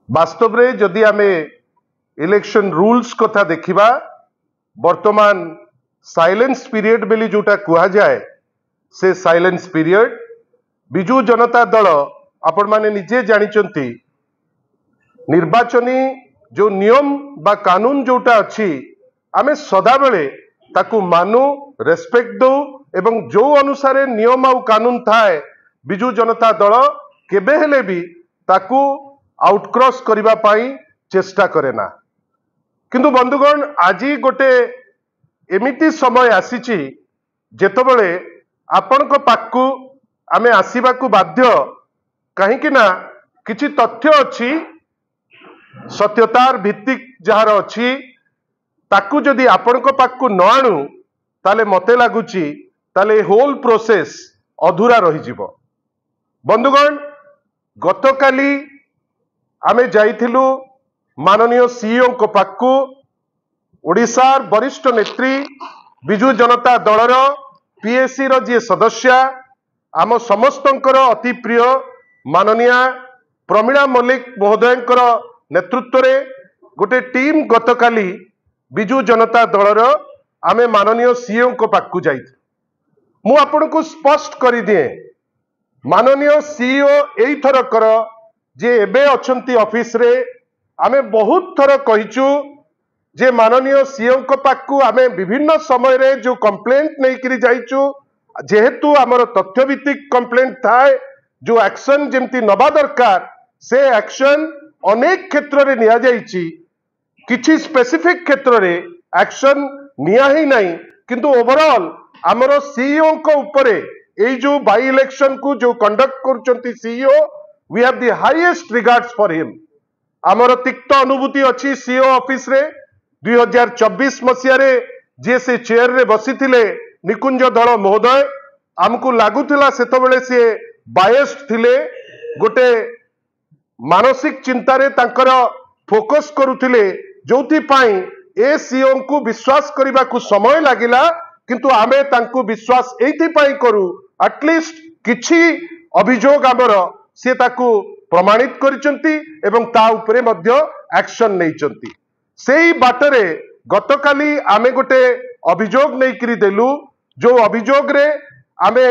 वास्तव रे जदि आमे इलेक्शन रूल्स कथा देखिबा वर्तमान साइलेंस पीरियड बेली जोटा कुहा जाए से साइलेंस पीरियड बिजू जनता दल आपण माने निजे जानिचंती निर्वाचनी जो नियम बा कानून जोटा अच्छी आमे सदा बेले ताकू मानु रेस्पेक्ट दो एवं जो अनुसारे नियम आउ कानून थाए बिजू जनता दल केबे हेले भी ताकू आउटक्रॉस करिबा पाई चेष्टा करे ना। किंतु बंधुगण आज गोटे एमिति समय आसीची जेतबेले आपण को पाकू आमे आसीबाकू बाध्य कहीं ना किछि तथ्य अच्छी सत्यतार भित्तिक जार अच्छी ताकू जदि आपण को पाकू न आणु ताले मते लागुची ताले होल प्रोसेस अधूरा रही जिवो। बंधुगण गतकाली आमे जाइथिलु माननीय सीईओ को पाकू ओडिशार वरिष्ठ नेत्री बिजू जनता दलर पीएससी रो जे सदस्य आम समस्तंकर अति प्रिय माननीय प्रमीला मल्लिक महोदयंकर नेतृत्व रे गोटे टीम गतकाली बिजू जनता दलर आमे माननीय सीईओ को पाकू जाइथि। मु आपन को स्पष्ट करि दिए माननीय सीईओ एई थरकर जे एबे अछंती ऑफिस रे आमे बहुत थर कहिचु जे माननीय सीईओ को पाकू आमे विभिन्न समय रे जो कंप्लेंट नै करी जाइचु जेहेतु आमर तथ्य भित्तिक कंप्लेंट थाए जो एक्शन जेमती नबा दरकार से एक्शन अनेक क्षेत्र रे निया जाइची किछि स्पेसिफिक क्षेत्र रे एक्शन निया ही नहीं किंतु ओवरऑल आमर सीईओ को ऊपर एई जो बाई इलेक्शन को जो कंडक्ट करचंती CEO we have the highest regards for him. आमर तिक्त अनुभूति अच्छी सीईओ ऑफिस रे 2024 मसीह रे जे से चेयर रे बसी थिले निकुंज दल महोदय आमको लागुथिला सेतबेले से बायस्ड थिले गोटे मानसिक चिंता रे तांकर फोकस करुथिले जोथि पाई ए सीईओ को विश्वास करबा को समय लागिला किंतु आमे तांको विश्वास एथि पाई करू एटलिस्ट किछि अभियोग आमर से ताकू प्रमाणित करिसंती एवं ता उपरे मध्य एक्शन नैचंती। सेही बाटरे गतकाली आमे गोटे अभियोग नै करी देलु जो अभियोग रे आमे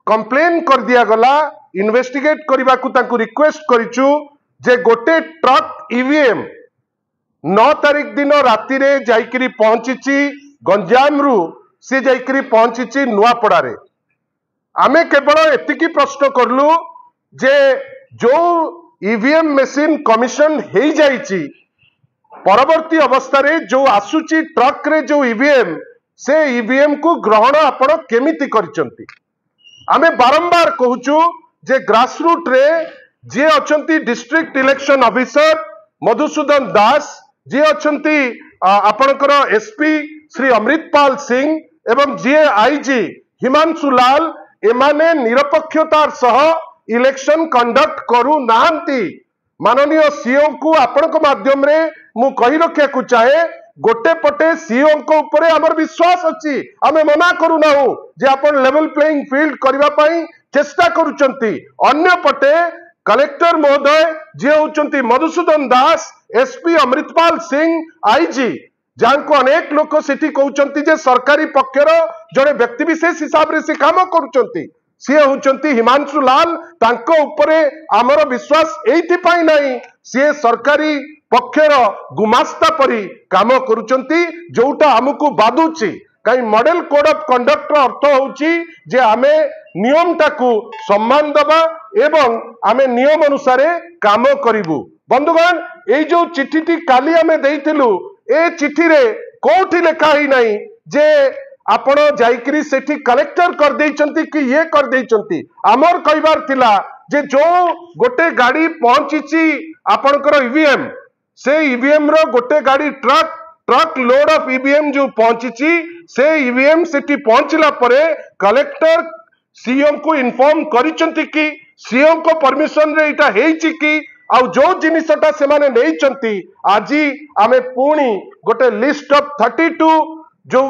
कंप्लेन कर दिया गला इन्वेस्टिगेट करबा को तांको रिक्वेस्ट करिचु जे गोटे ट्रक ईवीएम 9 तारिख दिन राति रे जाइकरी पहुंचीची गंजाम रु से जाइकरी पहुंचीची नुआपड़ा रे। आमे केवल एतिकी प्रश्न करलु जे जो ईवीएम मशीन कमिशन हेई जाइची परवर्ती अवस्था रे जो आसुची ट्रक रे जो ईवीएम से ईवीएम को ग्रहण आपण केमिति करिसंती। आमे बारंबार कहूचु जे ग्रासरूट रे जे अछंती डिस्ट्रिक्ट इलेक्शन ऑफिसर मधुसूदन दास जे अछंती आपणकर एसपी श्री अमृतपाल सिंह एवं जे आईजी हिमांशु लाल एमाने निरपक्षतार सह इलेक्शन कंडक्ट करू नाहंती। माननीय सीईओ को आपण माध्यम रे मु कहि रखिया को चाहे गोटे पटे सीईओ को ऊपर हमर विश्वास अछि आमे मना करू नाहु जे आपण लेवल प्लेइंग फील्ड करबा पई चेष्टा करूचंती अन्य पटे कलेक्टर महोदय जे होचंती मधुसूदन दास एसपी अमृतपाल सिंह आईजी जानको अनेक लोक सेठी कहउचंती जे सरकारी पक्षर जड़े व्यक्ति विशेष हिसाब रे से काम करूचंती सी होचंती हिमांशु लाल तांको ऊपर आमर विश्वास एइथि पाई नाही सी सरकारी पक्षर गुमास्ता परी काम करूचंती जोटा हमकु बाधुची कहीं मॉडल कोड ऑफ कंडक्ट अर्थ होची जे आमे नियम टाकू सम्मान दबा एवं आमे नियम अनुसार काम करिवु। बंधुगण ए जो चिट्ठी काली आमे देइथिलु ए चिट्ठी रे कोठी लिखा ही नहीं जे आपण जाइकरी सेठी कलेक्टर कर देइचंती कि ये कर देइचंती आमर कहिबार थिला जे जो गोटे गाड़ी पहुंचीची आपणकर ईवीएम से ईवीएम रो गोटे गाड़ी ट्रक लोड ऑफ ईवीएम जो पहुंचीची से ईवीएम सेठी पहुंचला परे कलेक्टर सीएम को इन्फॉर्म करिचंती कि सीएम को परमिशन रे इटा हेइची कि आउ जो जिनिसटा से माने नेइचंती आजी आमे पुणी गोटे लिस्ट ऑफ 32 जो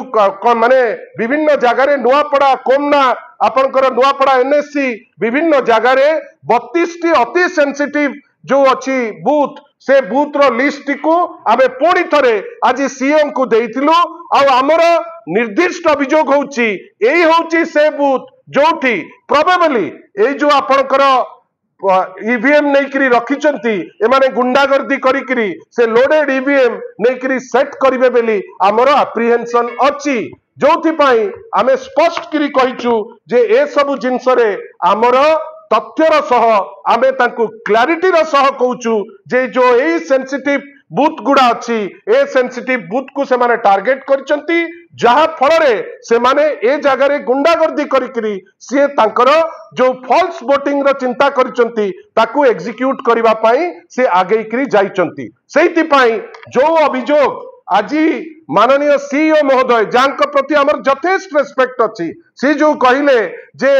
माने विभिन्न जगह रे नुआपड़ा कोमना आपनकर नुआपड़ा एनएससी विभिन्न जगह रे 32 टी अति सेंसिटिव जो अच्छी बूथ से बूथ रो लिस्ट को आमे पुणी थरे आज सीएम को देइथिलु आमर निर्दिष्ट अभियोग होउची एई होउची से बूथ जोठी प्रोबेबली ए जो आपनकर ईवीएम नहीं रखिचंती एमाने गुंडागर्दी करिकरी से लोडेड ईवीएम नहीं सेट करिवे बेली आमर एप्रिहेंशन अछि जोथि पई आमे स्पष्ट करी कहिचु जे ए सब जिंस रे आमर तथ्यर सह आमे तांकु क्लैरिटी रो सह कहूचु जे जो ए सेंसिटिव बूथ गुड़ा अच्छी ए सेंसिटिव बूथ को से माने टार्गेट करचंती जहा फल रे से माने ए जगह रे गुंडागर्दी करिकरी से तांकर जो फॉल्स वोटिंग रो चिंता करचंती ताकू एग्जीक्यूट करिवा पई से आगे करी जाइचंती सेति पई जो अभियोग आज माननीय सीईओ महोदय जांक प्रति हमर यथेष्ट रेस्पेक्ट अछि सी जो कहिले जे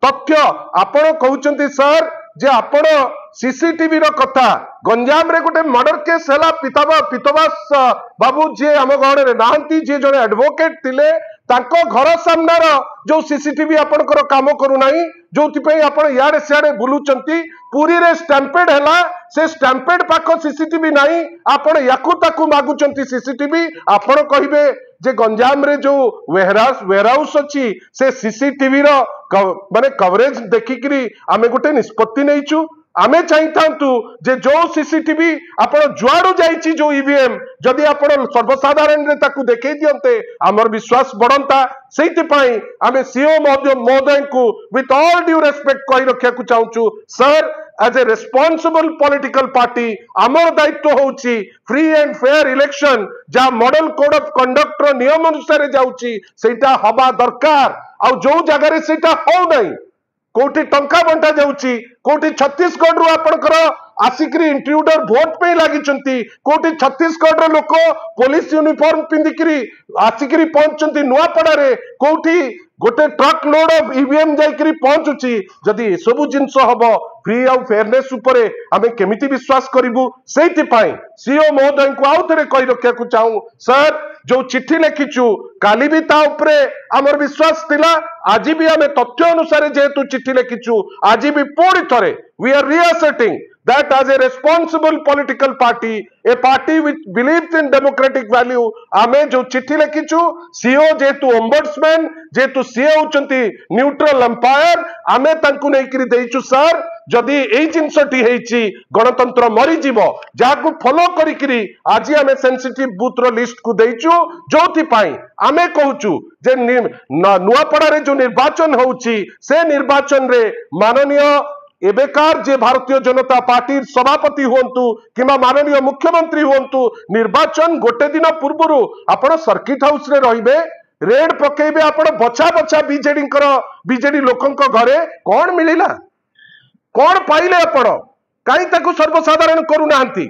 तथ्य आपण कहउचंती सर जे आपण सीसीटीवी रो कथा गंजाम रे गोटे मर्डर केस हला पितवास बाबू जे हम घर रे नाहंती जे जने एडवोकेट थिले तांको घर सामनार जो सीसीटीवी आपनकर काम करू नाही जोथि पई आपण याडे सियाडे बुलुचंती पुरी रे स्टैंपेड हला से स्टैंपेड पाखो सीसीटीवी नाही आपण याकू ताकू मागुचंती सीसीटीवी आपण कहिबे जे गंजाम रे जो वेयरहाउस अछि से सीसीटीवी रो माने कवरेज देखिकरी आमे गोटे निष्पत्ति नैचु आमे चाहिथांतु जे जो सीसीटीवी आपण जुआडू जाईची जो ईवीएम जदि आपण सर्वसाधारण रे ताकू देखै दियंते हमर विश्वास बढ़ंता सेति पई आमे सीओ महोदय को विथ ऑल ड्यू रेस्पेक्ट कहि रखिया को चाहूचु sir as a responsible political party आमर दायित्व होउची फ्री एंड फेयर इलेक्शन जा मॉडल कोड ऑफ कंडक्ट रो नियम अनुसार जाउची सेटा हबा दरकार आ जो जगह रे सेटा हो नहीं कोठी टंका बंटा जाउची कोठी छत्तीसगढ़ रु आपनकर आसिकरी इंट्रूडर वोट पे लागिचंती कोठी छत्तीसगढ़ रो लोक पुलिस यूनिफॉर्म पिंदिकरी आसिकरी पहुंचंती नुआपड़ा रे कोठी गोटे ट्रक लोड ऑफ ईवीएम जाइकरी पहुंचुची जदि सब जिंस हबो फ्री आउ फेयरनेस उपरे आमे केमिति विश्वास करिवु सेति पई सीओ महोदय को आउ थरे कहि रखिया को चाहू सर जो चिट्ठी लिखिचु काली भी ता उपरे हमर विश्वास थिला आज भी आमे तथ्य अनुसार जेतु चिट्ठी लिखिचु आज भी पूरी थरे we are reasserting that as a responsible political party, a party which believes in democratic value, आमे जो चिट्ठी लिखिचु सीओ जेतु ओम्बड्समैन जेतु सीओ होचंती न्यूट्रल एम्पायर आमे तांकु नै करी देइचु सर जदि एई जिंसटी हेची गणतंत्र मरी जीवो जाकु फॉलो करी करी आज आमे सेंसिटिव बूथ रो लिस्ट को देइचु जोथि पाई आमे कहूचु जे नुआपड़ा रे जो निर्वाचन होउची से निर्वाचन रे माननीय एबेकार जे भारतीय जनता पार्टी सभापति हुंतु किमा माननीय मुख्यमंत्री हुंतु निर्वाचन गोटे दिन पूर्व आपण सर्किट हाउस रे रहिबे रेड पकेबे आपण बचा बचा बीजेडी लोकंक घरे कोन मिलिला कोन पाइले आपण काई ताकू सर्वसाधारण करू नाहंती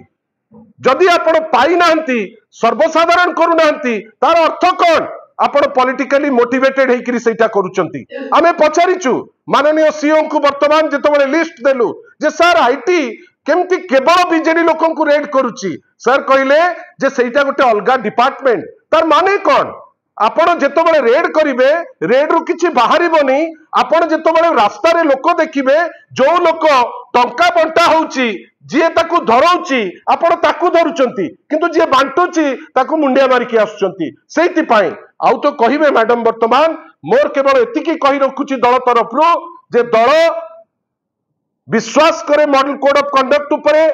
जदि आपण पाई नाहंती सर्वसाधारण करू नाहंती तार अर्थ कोन आपण पॉलिटिकली मोटिवेटेड हेकरी सेटा करूचंती आमे पचारिचु माननीय सीओ को वर्तमान जेतबेले लिस्ट देलु जे सर आईटी केमती केवल बीजेडी लोकन को रेड करूची सर कहले जे सेटा गोटे अलगा डिपार्टमेंट तार माने कोन आपण जेतबेले रेड करिवे रेड रु किछि बाहरिबोनी आपण जेतबेले रास्ता रे लोक देखिबे जो लोक टंका बंटा होउची जे ताकू धरौची आपण ताकू धरुचंती किंतु जे बांटुची ताकू मुंडिया मारी के आसुचंती सेति पई आउ तो कहिबे मैडम वर्तमान मोर केवल एतिकी कहि रखुची दल तरफ रो जे दल विश्वास करे मॉडल कोड ऑफ कंडक्ट उपरे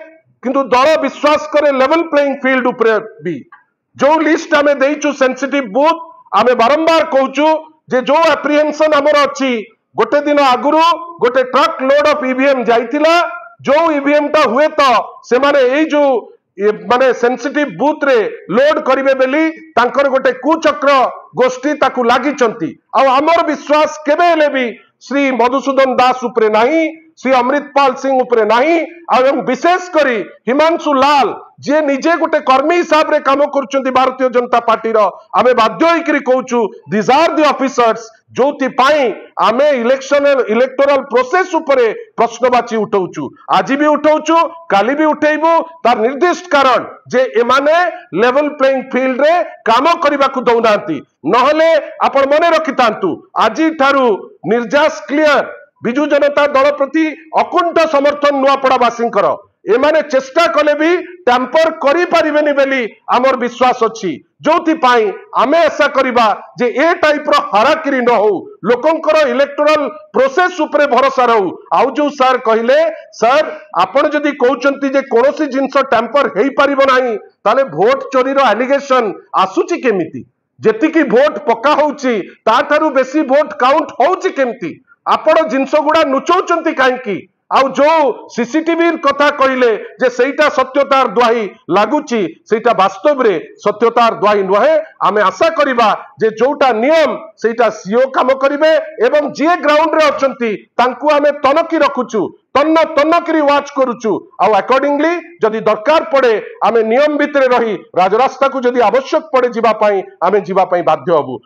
किंतु दल विश्वास करे लेवल प्लेइंग फील्ड उपरे भी जो लिस्ट आमे देइचु सेंसिटिव बूथ आमे बारंबार कहूचु जे जो एप्रिहेंशन हमर अछि गोटे दिन आगुरु गोटे ट्रक लोड ऑफ ईवीएम जाइतिला जो ईवीएम ता हुए तो से माने एई जो माने सेंसिटिव बूथ रे लोड करिवे बेली तांकर गोटे कुचक्र गोष्ठी ताकू लागिचंती आ हमर विश्वास केबे हेले भी श्री मधुसूदन दास उपरे नाही श्री अमृतपाल सिंह उपरे नाही एवं विशेष करी हिमांशु लाल जे निजे गोटे कर्मी हिसाब रे काम करचंती भारतीय जनता पार्टी रो आमे बाध्य होइकरी कहूचु दिस आर द ऑफिसर्स जोति पाई आमे इलेक्टोरल प्रोसेस उपरे प्रश्नवाची उठौचु आज भी उठौचु काली भी उठेइबो तार निर्दिष्ट कारण जे एमाने लेवल प्लेइंग फील्ड रे काम करिबा को दउनांती नहले आपण मने रखितांतु आजी थारु निर्जास क्लियर बिजू जनता दल प्रति अकुंठ समर्थन नुआपड़ा बासिंकर एमाने चेष्टा कले भी टैंपर करि परिबेनी बेली आमर विश्वास अछि जोथि पाई आमे आशा करिबा जे ए टाइप रो हाराकिरी न हो लोकंकर इलेक्टोरल प्रोसेस उपरे भरोसा रहू आउ जो सर कहले सर आपण जदि कहउचंती जे कोनोसी जिंस टैंपर हेई परिबो नाही ताले भोट चोरी रो एलिगेशन आसुची केमिति जेतिकी भोट पक्का होउची ताठारु बेसी भोट काउंट होउची केमिति आपण जिंस गुडा नुचौचंती काहेकि आउ जो सीसीटीवी कथा कहले जे सेटा सत्यतार द्वाही लागुची सेटा वास्तव रे सत्यतार द्वाही नहे आमे आशा करिबा जे जोटा नियम सेटा सीओ काम करिवे एवं जे ग्राउंड रे अछंती तांकु आमे तनकी रखुचु तन्न तन्नकरी वाच करुचु आउ अकॉर्डिंगली जदि दरकार पड़े आमे नियम भितरे रही राजरास्ता को जदि आवश्यक पड़े जीवा पई आमे जीवा पई बाध्य हबु।